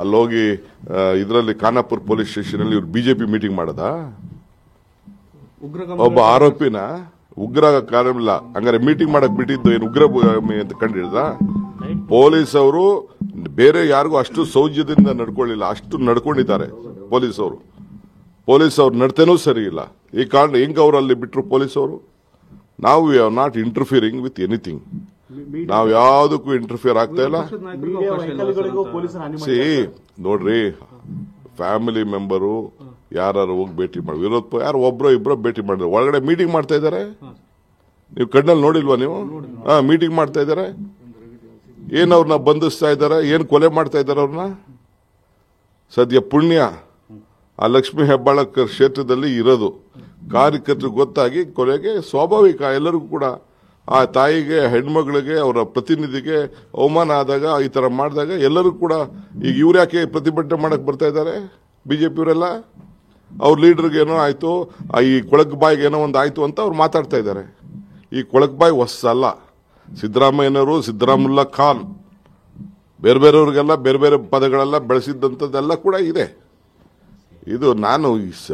ಅಲ್ಲೋಗಿ ಇದರಲ್ಲಿ Khanapur police station ಅಲ್ಲಿ ಇವ್ರು ಬಿಜೆಪಿ ಮೀಟಿಂಗ್ ಮಾಡದ ಒಬ್ಬ ಆರೋಪಿನ ಉಗ್ರ ಕಾರ್ಯವಿಲ್ಲ ಹಂಗಾರೆ ಮೀಟಿಂಗ್ ಮಾಡಕ್ ಬಿಟ್ಟಿದ್ದು ಏನು ಉಗ್ರ ಅಂತ ಕಂಡಿಡ್ದ ಪೊಲೀಸ್ ಅವರು ಬೇರೆ ಯಾರಿಗೂ ಅಷ್ಟು ಸೌಜ್ಯದಿಂದ ನಡ್ಕೊಳ್ಳಿಲ್ಲ ಅಷ್ಟು ನಡ್ಕೊಂಡಿದ್ದಾರೆ ಪೊಲೀಸ್ ಅವರು ನಡತೆನೂ ಸರಿ ಇಲ್ಲ ಈ ಕಾರಣ ಹೆಂಗ್ ಅವರಲ್ಲಿ ಬಿಟ್ರು ಪೊಲೀಸ್ ಅವರು ನಾವು we are not interfering with anything ನಾವು ಯಾವುದಕ್ಕೂ ಇಂಟರ್ಫಿಯರ್ ಆಗ್ತಾ ಇಲ್ಲ ನೋಡ್ರಿ ಫ್ಯಾಮಿಲಿ ಮೆಂಬರು ಯಾರು ಹೋಗಿ ಭೇಟಿ ಮಾಡಿ ವಿರೋಧ ಯಾರು ಒಬ್ರೋ ಇಬ್ರೋ ಭೇಟಿ ಮಾಡಿದ್ರೆ ಒಳಗಡೆ ಮೀಟಿಂಗ್ ಮಾಡ್ತಾ ಇದ್ದಾರೆ ನೀವು ಕಣ್ಣಲ್ಲಿ ನೋಡಿಲ್ವಾ ನೀವು ಮೀಟಿಂಗ್ ಮಾಡ್ತಾ ಇದ್ದಾರೆ ಏನ್ ಅವ್ರನ್ನ ಬಂಧಿಸ್ತಾ ಇದ್ದಾರೆ ಏನ್ ಕೊಲೆ ಮಾಡ್ತಾ ಇದ್ದಾರೆ ಅವ್ರನ್ನ ಸದ್ಯ ಪುಣ್ಯ ಆ ಲಕ್ಷ್ಮೀ ಹೆಬ್ಬಾಳಕರ್ ಕ್ಷೇತ್ರದಲ್ಲಿ ಇರೋದು ಕಾರ್ಯಕರ್ತರಿಗೆ ಗೊತ್ತಾಗಿ ಕೊಲೆಗೆ ಸ್ವಾಭಾವಿಕ ಎಲ್ಲರಿಗೂ ಕೂಡ ಆ ತಾಯಿಗೆ ಹೆಣ್ಮಗಳಿಗೆ ಅವರ ಪ್ರತಿನಿಧಿಗೆ ಅವಮಾನ ಆದಾಗ ಈ ತರ ಮಾಡಿದಾಗ ಎಲ್ಲರೂ ಕೂಡ ಈಗ ಇವ್ರು ಯಾಕೆ ಪ್ರತಿಭಟನೆ ಮಾಡಕ್ ಬರ್ತಾ ಇದ್ದಾರೆ ಬಿಜೆಪಿಯವರೆಲ್ಲ ಅವ್ರ ಲೀಡರ್ಗೆ ಏನೋ ಆಯ್ತು ಈ ಕೊಳಕ್ ಬಾಯಿಗೆ ಏನೋ ಒಂದು ಆಯ್ತು ಅಂತ ಅವ್ರು ಮಾತಾಡ್ತಾ ಇದ್ದಾರೆ ಈ ಕೊಳಕ್ ಬಾಯಿ ಹೊಸಲ್ಲ ಸಿದ್ದರಾಮಯ್ಯನವರು ಸಿದ್ದರಾಮುಲ್ಲಾ ಖಾನ್ ಬೇರೆಯವ್ರಿಗೆಲ್ಲ ಬೇರೆ ಬೇರೆ ಪದಗಳೆಲ್ಲ ಬೆಳೆಸಿದ್ದಂಥದ್ದೆಲ್ಲ ಕೂಡ ಇದೆ ಇದು ನಾನು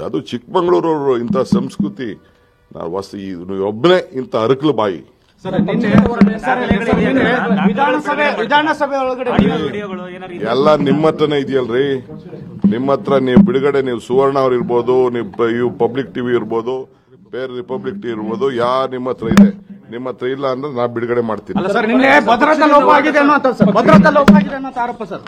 ಅದು ಚಿಕ್ಕಮಗಳೂರವರು ಇಂಥ ಸಂಸ್ಕೃತಿ ಒಬ್ಬನೇ ಇಂಥ ಅರಕಲು ಬಾಯಿ ಎಲ್ಲ ನಿಮ್ಮ ಹತ್ರನೇ ಇದೆಯಲ್ರಿ ನಿಮ್ಮ ಹತ್ರ ನೀವು ಬಿಡುಗಡೆ ನೀವು ಸುವರ್ಣ ಅವ್ರು ಇರ್ಬೋದು ನೀವು ಪಬ್ಲಿಕ್ ಟಿವಿ ಇರ್ಬೋದು ಬೇರೆ ರಿಪಬ್ಲಿಕ್ ಟಿವಿ ಇರ್ಬೋದು ನಿಮ್ಮ ಹತ್ರ ಇದೆ ನಿಮ್ಮ ಹತ್ರ ಇಲ್ಲ ಅಂದ್ರೆ ನಾ ಬಿಡುಗಡೆ ಮಾಡ್ತೀನಿ ಭದ್ರತಾ ಲೋಪ ಆಗಿದೆ ಅನ್ನೋ ಆರೋಪ ಸರ್